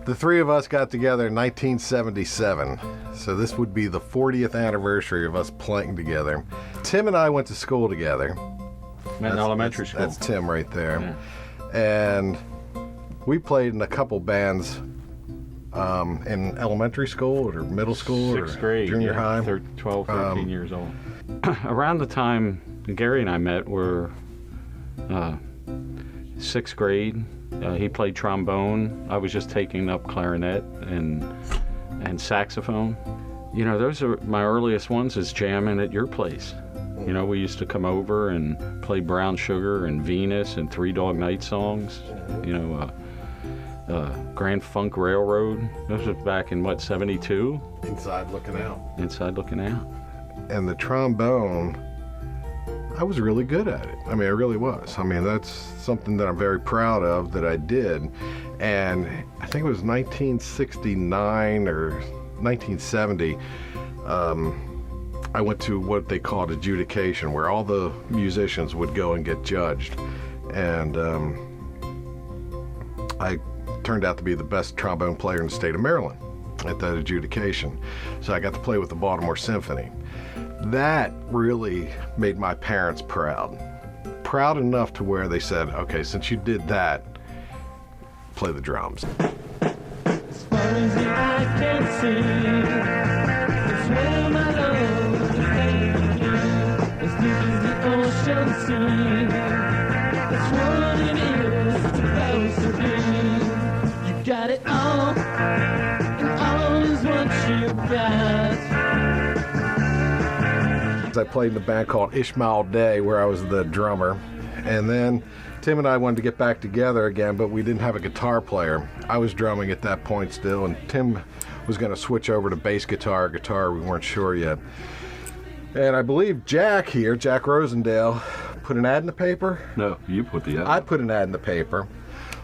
The three of us got together in 1977, so this would be the 40th anniversary of us playing together. Tim and I went to school together. Met in elementary school. That's Tim right there. Yeah. And we played in a couple bands in elementary school or middle school Sixth or grade, junior high. 12, 13 years old. Around the time Gary and I met were sixth grade. He played trombone. I was just taking up clarinet and saxophone. You know, those are my earliest ones is jamming at your place. You know, we used to come over and play Brown Sugar and Venus and Three Dog Night songs. You know, Grand Funk Railroad. Those was back in, what, 72? Inside Looking Out. Inside Looking Out. And the trombone, I was really good at it. I mean, I really was. I mean, that's something that I'm very proud of that I did. And I think it was 1969 or 1970, I went to what they called adjudication, where all the musicians would go and get judged. And I turned out to be the best trombone player in the state of Maryland at that adjudication. So I got to play with the Baltimore Symphony. That really made my parents proud. Proud enough to where they said, okay, since you did that, play the drums. As far as the eye can see, it's where my love is taking me. As deep as the ocean sea, that's what it is supposed to be. You got it all, and all is what you got. I played in a band called Ishmael Day, where I was the drummer. And then Tim and I wanted to get back together again, but we didn't have a guitar player. I was drumming at that point still, and Tim was going to switch over to bass guitar, we weren't sure yet. And I believe Jack here, Jack Rosendale, put an ad in the paper? No, you put the ad. I put an ad in the paper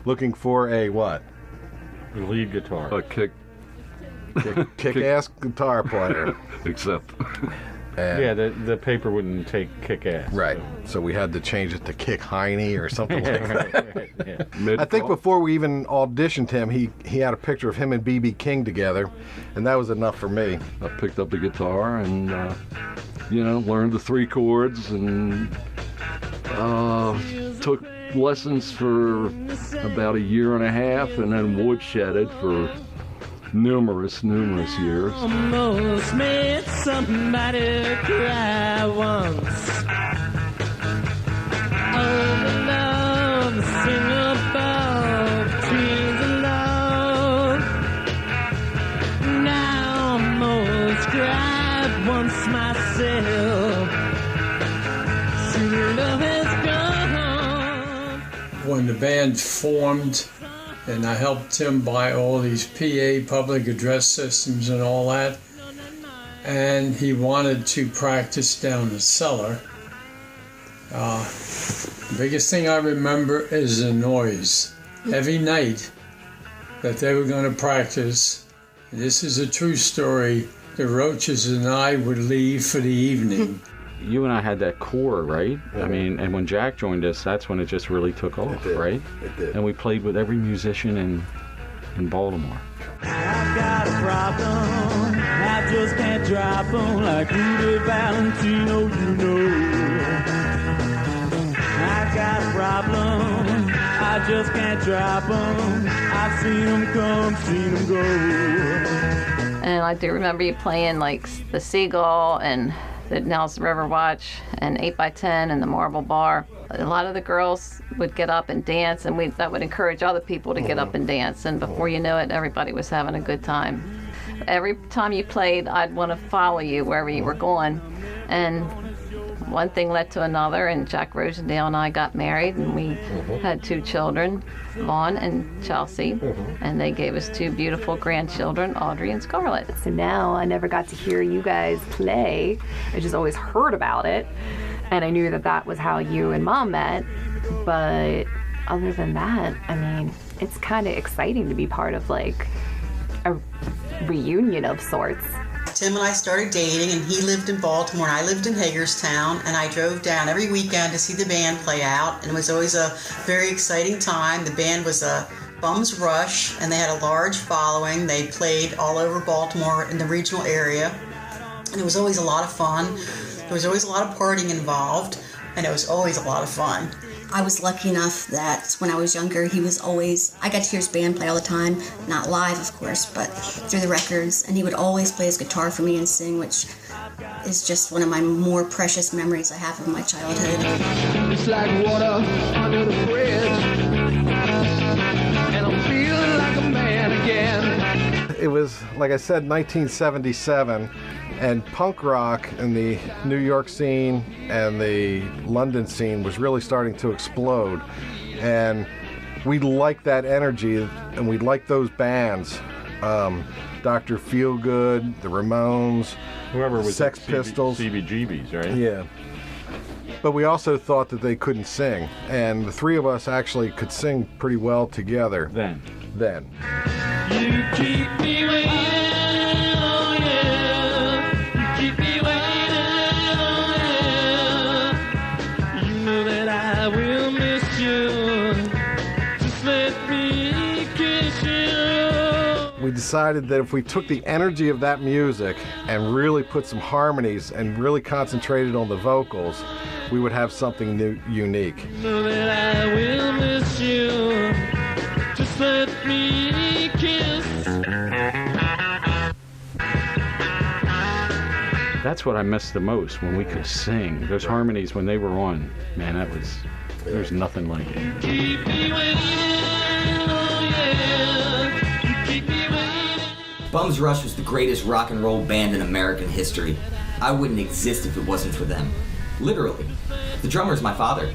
looking for a what? The lead guitar. A Kick-ass guitar player. Except. And yeah, the paper wouldn't take kick-ass. Right. So we had to change it to Kick Heine or something like that. Yeah. I think before we even auditioned him, he had a picture of him and B.B. King together, and that was enough for me. I picked up the guitar and, you know, learned the three chords and took lessons for about a year and a half and then woodshedded for numerous years. Almost made somebody cry once. Oh, the love, sing above, trees alone. Now almost cried once myself. True love has gone. When the band formed, and I helped Tim buy all these PA public address systems and all that. And he wanted to practice down the cellar. The biggest thing I remember is the noise. Every night that they were going to practice, this is a true story, the Roaches and I would leave for the evening. You and I had that core, right? Yeah. I mean, and when Jack joined us, that's when it just really took off, right? It did. And we played with every musician in Baltimore. I've got a problem, I just can't drop 'em like Rudy Valentino, you know. I've got a problem, I just can't drop 'em. I've seen 'em come, seen 'em go. And I do remember you playing like the Seagull and the Nelson River Watch and 8x10 and the Marble Bar. A lot of the girls would get up and dance, and that would encourage other people to get up and dance. And before you know it, everybody was having a good time. Every time you played, I'd want to follow you wherever you were going. And one thing led to another, and Jack Rosendale and I got married, and we had 2 children, Vaughn and Chelsea, and they gave us 2 beautiful grandchildren, Audrey and Scarlett. So now I never got to hear you guys play. I just always heard about it, and I knew that that was how you and Mom met. But other than that, I mean, it's kind of exciting to be part of like a reunion of sorts. Tim and I started dating, and he lived in Baltimore, and I lived in Hagerstown, and I drove down every weekend to see the band play out, and it was always a very exciting time. The band was a Bums Rush, and they had a large following. They played all over Baltimore in the regional area, and it was always a lot of fun. There was always a lot of partying involved, and it was always a lot of fun. I was lucky enough that when I was younger, I got to hear his band play all the time, not live, of course, but through the records, and he would always play his guitar for me and sing, which is just one of my more precious memories I have of my childhood. It's like water under the bridge, and I'm feeling like a man again. It was, like I said, 1977, and punk rock in the New York scene and the London scene was really starting to explode. And we liked that energy, and we liked those bands. Dr. Feelgood, the Ramones, Whoever was Sex at Pistols. CBGB's, right? Yeah. But we also thought that they couldn't sing. And the three of us actually could sing pretty well together Then. You keep me waiting, oh yeah. You keep me waiting, oh yeah. You know that I will miss you. Just let me kiss you. We decided that if we took the energy of that music and really put some harmonies and really concentrated on the vocals, we would have something new, unique. You know that I will miss you. Just let me kiss. That's what I miss the most, when we could sing. Those harmonies, when they were on, man, there's nothing like it. Keep me waiting, oh yeah. You keep me waiting. Bums Rush was the greatest rock and roll band in American history. I wouldn't exist if it wasn't for them. Literally. The drummer's my father.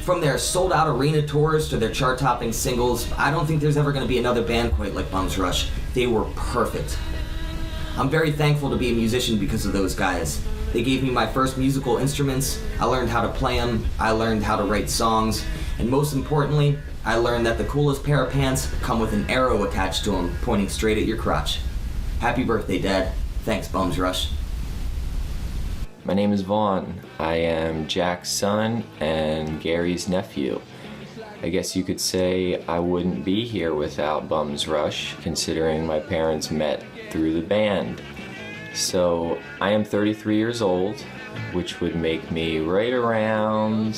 From their sold-out arena tours to their chart-topping singles, I don't think there's ever going to be another band quite like Bums Rush. They were perfect. I'm very thankful to be a musician because of those guys. They gave me my first musical instruments, I learned how to play them, I learned how to write songs, and most importantly, I learned that the coolest pair of pants come with an arrow attached to them pointing straight at your crotch. Happy birthday, Dad. Thanks, Bums Rush. My name is Vaughn. I am Jack's son and Gary's nephew. I guess you could say I wouldn't be here without Bums Rush, considering my parents met through the band. So I am 33 years old, which would make me right around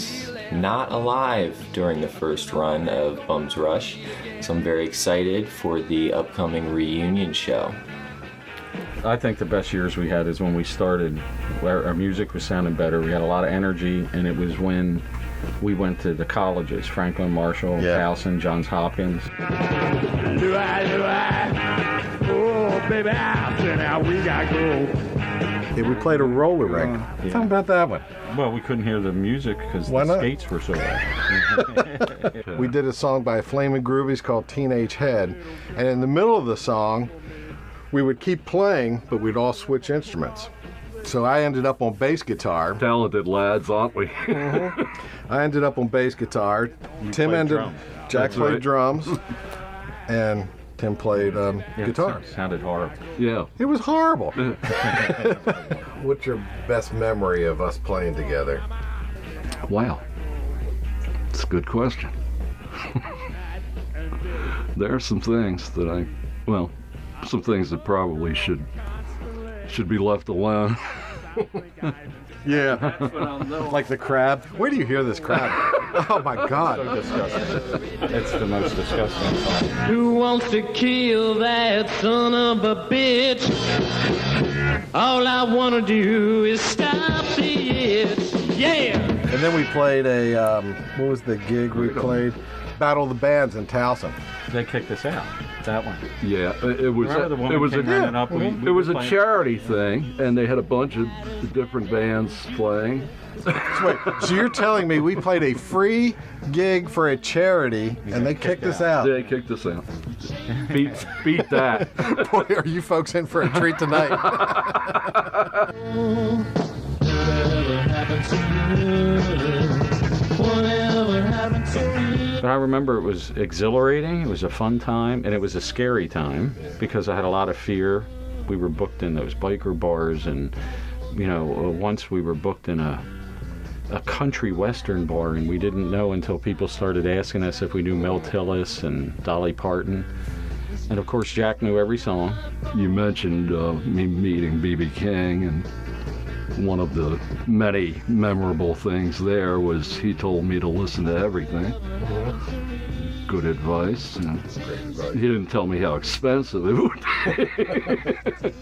not alive during the first run of Bums Rush. So I'm very excited for the upcoming reunion show. I think the best years we had is when we started, where our music was sounding better. We had a lot of energy, and it was when we went to the colleges, Franklin Marshall, Towson, Johns Hopkins. Do I? Oh, baby, now we gotta go. Yeah, we played a roller rink. Tell me about that one. Well, we couldn't hear the music because Why the not? skates were so loud. We did a song by Flamin' Groovies called Teenage Head, and in the middle of the song, we would keep playing, but we'd all switch instruments. So I ended up on bass guitar. Talented lads, aren't we? I ended up on bass guitar. Tim played ended. drums. Jack That's played right. drums, and Tim played guitar. It sounded horrible. Yeah. It was horrible. What's your best memory of us playing together? Wow. It's a good question. There are some things that some things that probably should be left alone. Yeah, like the crab. Where do you hear this crab? Oh my God! So disgusting. It's the most disgusting song. Who wants to kill that son of a bitch? All I wanna do is stop the itch. Yeah! And then we played what was the gig we played? Battle of the Bands in Towson. They kicked us out. That one. Yeah, it was. Remember the woman It was came running up? We it was were a playing- charity thing, and they had a bunch of different bands playing. Wait, so you're telling me we played a free gig for a charity and they kicked us out? They kicked us out. Beat that. Boy, are you folks in for a treat tonight? Whatever happened to you? Whatever happened to me? But I remember it was exhilarating, it was a fun time, and it was a scary time because I had a lot of fear. We were booked in those biker bars, and once we were booked in a country western bar, and we didn't know until people started asking us if we knew Mel Tillis and Dolly Parton. And of course, Jack knew every song. You mentioned me meeting B.B. King, and one of the many memorable things there was he told me to listen to everything. Good advice. And he didn't tell me how expensive it would be.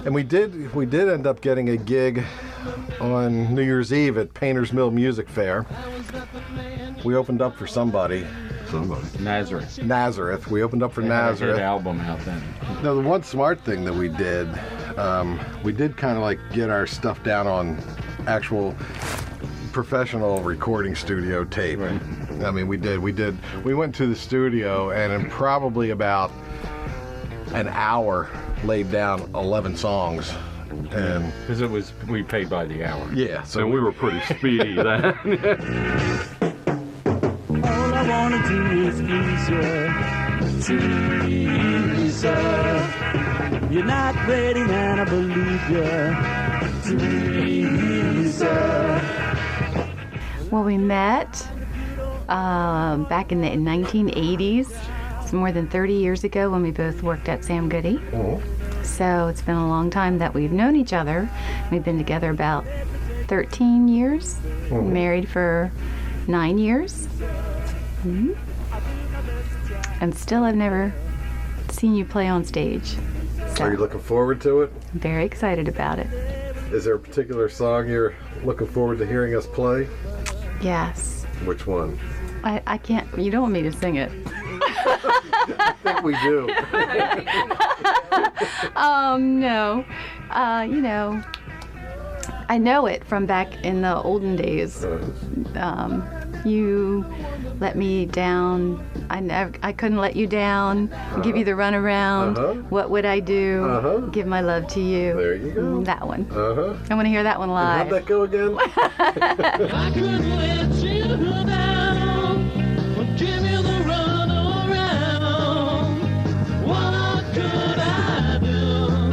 And we did end up getting a gig on New Year's Eve at Painter's Mill Music Fair. We opened up for somebody. Nazareth. We opened up for Nazareth. They had a hit album out then. Now, the one smart thing that we did kind of like get our stuff down on actual professional recording studio tape. Right. I mean, we went to the studio and in probably about an hour laid down 11 songs. And because we paid by the hour. Yeah, so we were pretty speedy then. All I wanna do is ease ya. You're not ready, man, I believe ya. Well, we met back in the 1980s. It's more than 30 years ago when we both worked at Sam Goody. So it's been a long time that we've known each other. We've been together about 13 years, married for 9 years. And still I've never seen you play on stage. So are you looking forward to it? I'm very excited about it. Is there a particular song you're looking forward to hearing us play? Yes. Which one? I can't, you don't want me to sing it. I think we do. No. I know it from back in the olden days. You let me down. I couldn't let you down. Give you the runaround. What would I do? Give my love to you. There you go. That one. I want to hear that one live. How'd that go again? I couldn't let you down, but give you the run around. What could I do?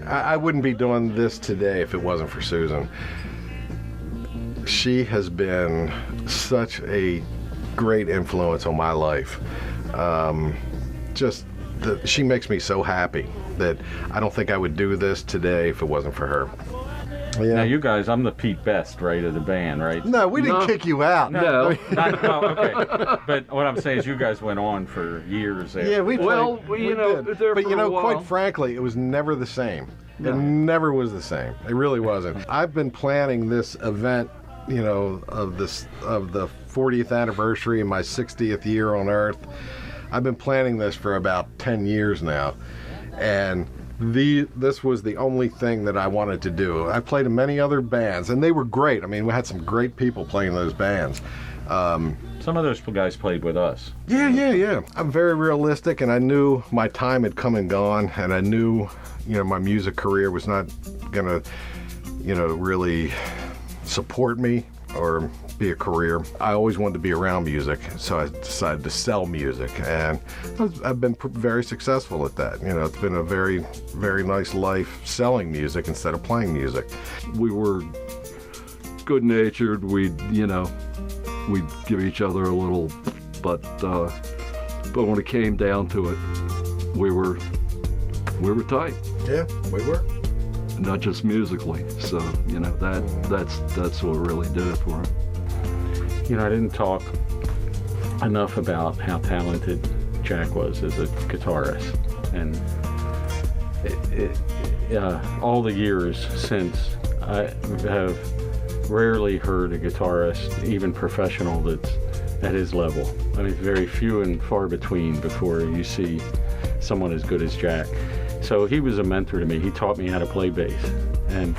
I wouldn't be doing this today if it wasn't for Susan. She has been such a great influence on my life. She makes me so happy that I don't think I would do this today if it wasn't for her. Yeah. Now, you guys, I'm the Pete Best, right, of the band, right? No, we didn't kick you out. No. Okay. But what I'm saying is you guys went on for years. After. Yeah, we did. But quite frankly, it was never the same. It never was the same. It really wasn't. I've been planning this event, of the 40th anniversary and my 60th year on Earth. I've been planning this for about 10 years now, and this was the only thing that I wanted to do. I played in many other bands, and they were great. I mean, we had some great people playing those bands. Some of those guys played with us. Yeah. I'm very realistic, and I knew my time had come and gone, and I knew, my music career was not gonna, really support me or be a career. I always wanted to be around music, so I decided to sell music, and I've been very successful at that. It's been a very, very nice life selling music instead of playing music. We were good-natured. We'd give each other a little, but when it came down to it, we were tight. Yeah, we were. Not just musically, so that's what really did it for him. I didn't talk enough about how talented Jack was as a guitarist, and all the years since, I have rarely heard a guitarist, even professional, that's at his level. I mean, very few and far between before you see someone as good as Jack. So he was a mentor to me. He taught me how to play bass. And,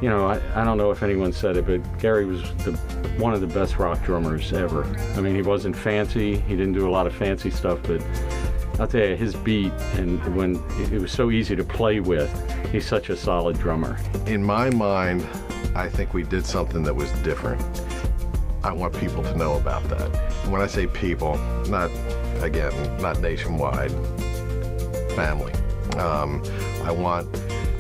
I don't know if anyone said it, but Gary was one of the best rock drummers ever. I mean, he wasn't fancy. He didn't do a lot of fancy stuff, but I'll tell you, his beat, and when it was so easy to play with, he's such a solid drummer. In my mind, I think we did something that was different. I want people to know about that. When I say people, not nationwide, family. I want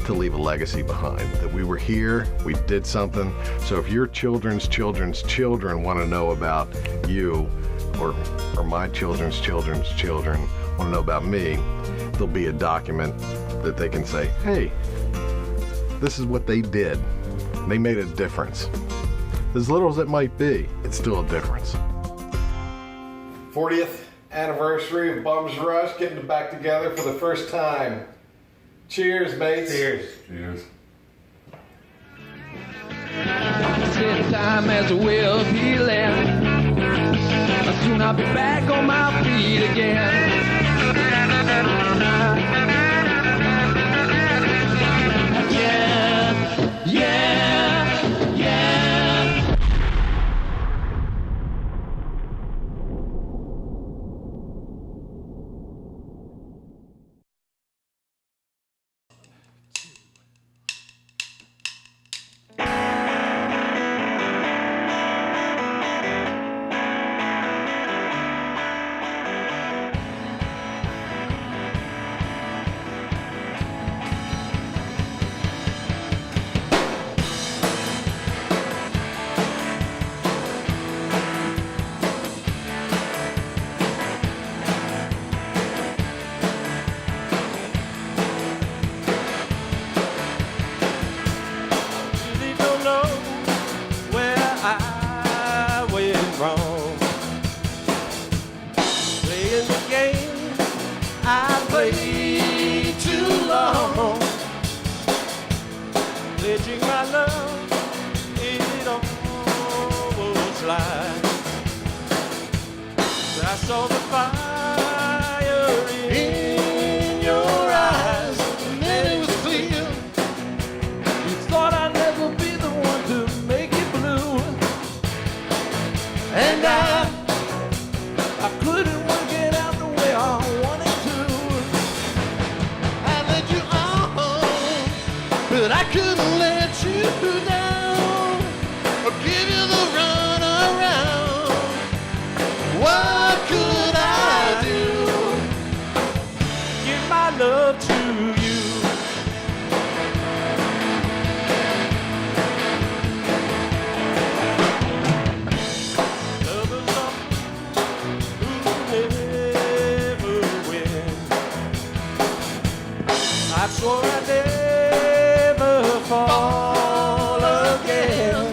to leave a legacy behind, that we were here, we did something. So if your children's children want to know about you, or my children's children want to know about me, there'll be a document that they can say, hey, this is what they did. They made a difference. As little as it might be, it's still a difference. 40th anniversary of Bums Rush, getting back together for the first time. Cheers, mates. Cheers. Cheers. Same time as we'll be left. Soon I'll be back on my feet again. Yeah, yeah, yeah. Really don't know where I went wrong. Playing the game I played too long. Pledging my love, it almost lied. I saw the fire in your eyes, and then it was clear. You thought I'd never be the one to make it blue. And I couldn't work it out the way I wanted to. I let you on, but I couldn't let you down or give you the run around. What could I do? Give my love to you. Lovers are who never win. I swore I'd never fall again.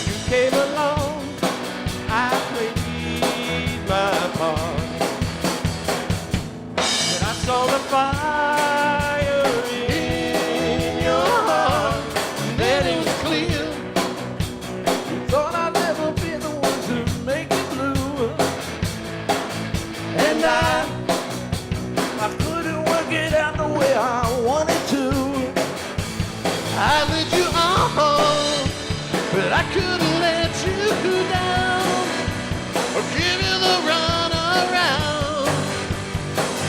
You came along, I played my part. But I saw the fire in your heart, and then it was clear. You thought I'd never be the one to make it blue. And I couldn't work it out the way I wanted to. I let you on, but I couldn't let you down or give you the run around.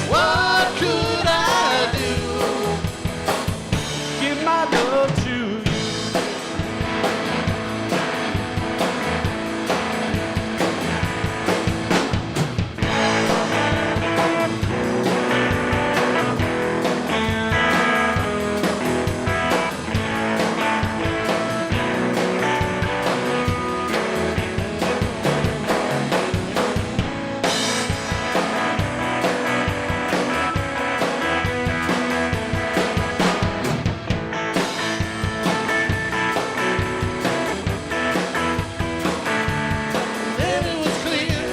What could I do? Give my love to you. Then it was clear.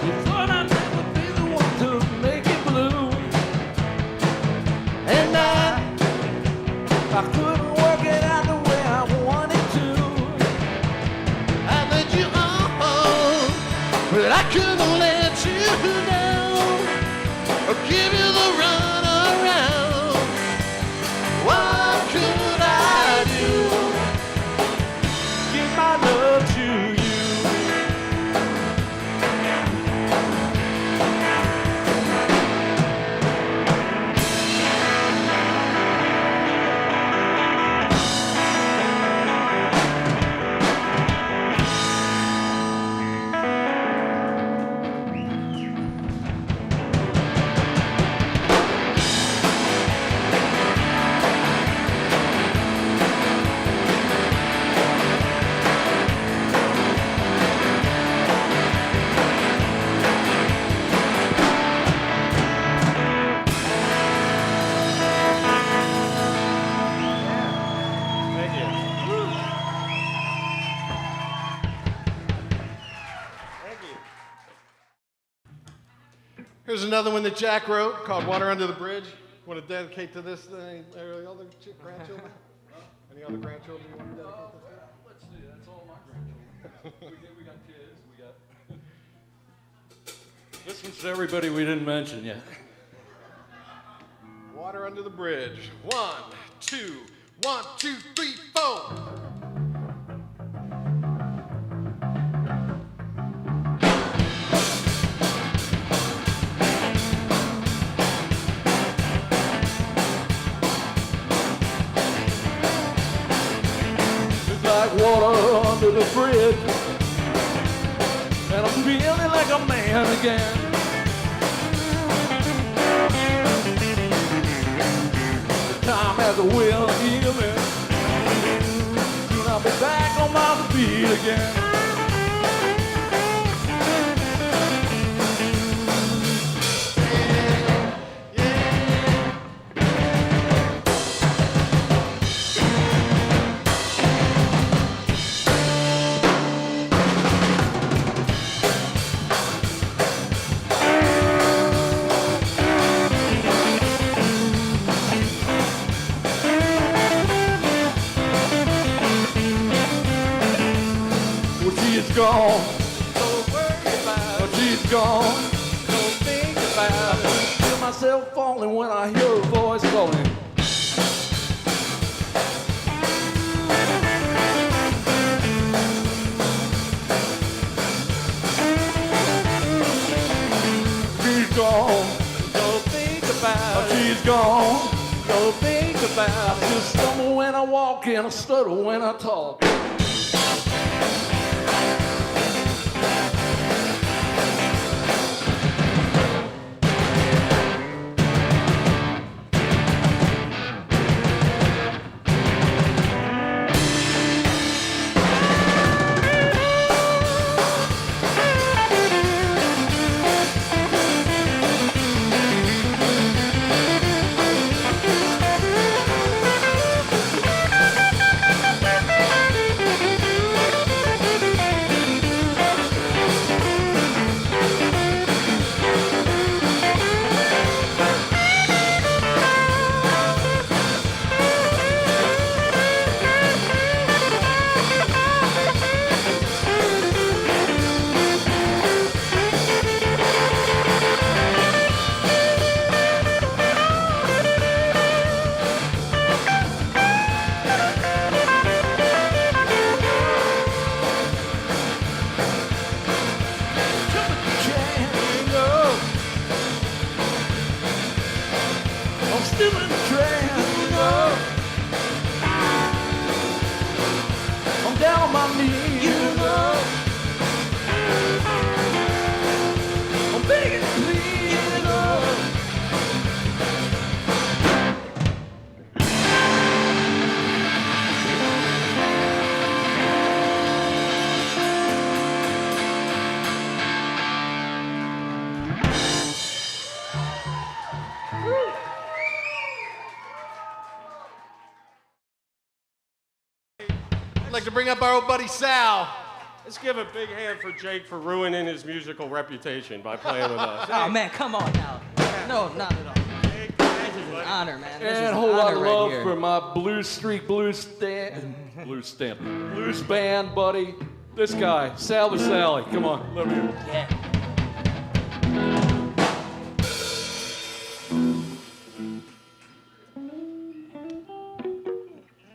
You thought I'd never be the one to make it blue. And I couldn't work it out the way I wanted to. I let you on, but I couldn't let you down or give you the run around. What could I do? Give my love to you. Here's another one that Jack wrote called Water Under the Bridge. Want to dedicate to this thing? Any other grandchildren? Any other grandchildren you want to dedicate this to? Let's see, that's all my grandchildren. we got kids, we got... This one's to everybody we didn't mention yet. Water Under the Bridge. 1, 2, 1, 2, 3, 4. Like water under the bridge, and I'm feeling like a man again. The time has a will of healing, soon I'll be back on my feet again. Gone. Don't worry about it. She's gone. Don't think about it. I feel myself falling when I hear her voice calling. She's gone. Don't think about it. She's gone. Don't think about it. I just stumble when I walk and I stutter when I talk. I'd like to bring up our old buddy Sal. Let's give a big hand for Jake for ruining his musical reputation by playing with us. Oh, man, come on now. No, not at all. Jake, this is an honor, man. This is And a an whole lot honor of right love here. for my Blue Streak Blues band buddy. This guy, Sal the Sally. Come on, love you. Yeah.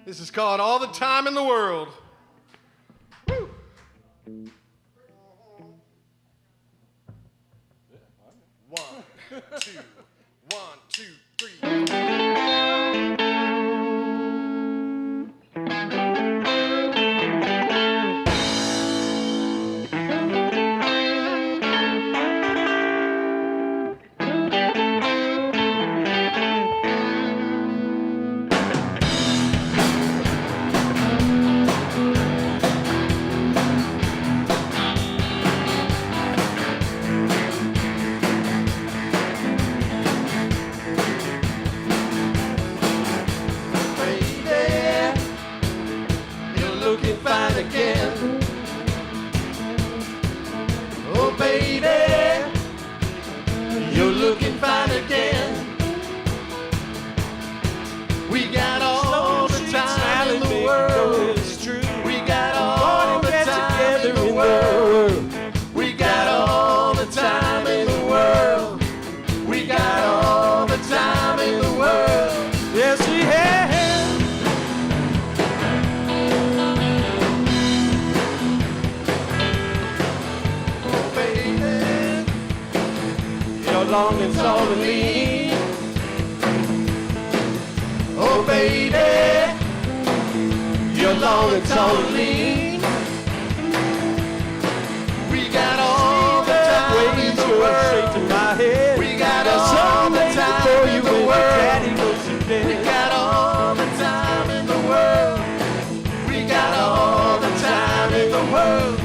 This is called All the Time in the World. Woo. One, two, 1, 2, 3. again. Oh, baby, you're long and tall and lean. Oh baby, you're long and tall and lean. We got all the time in the world. To my head. We got all the time in the world. We got all the time in the world. We got all the time in the world.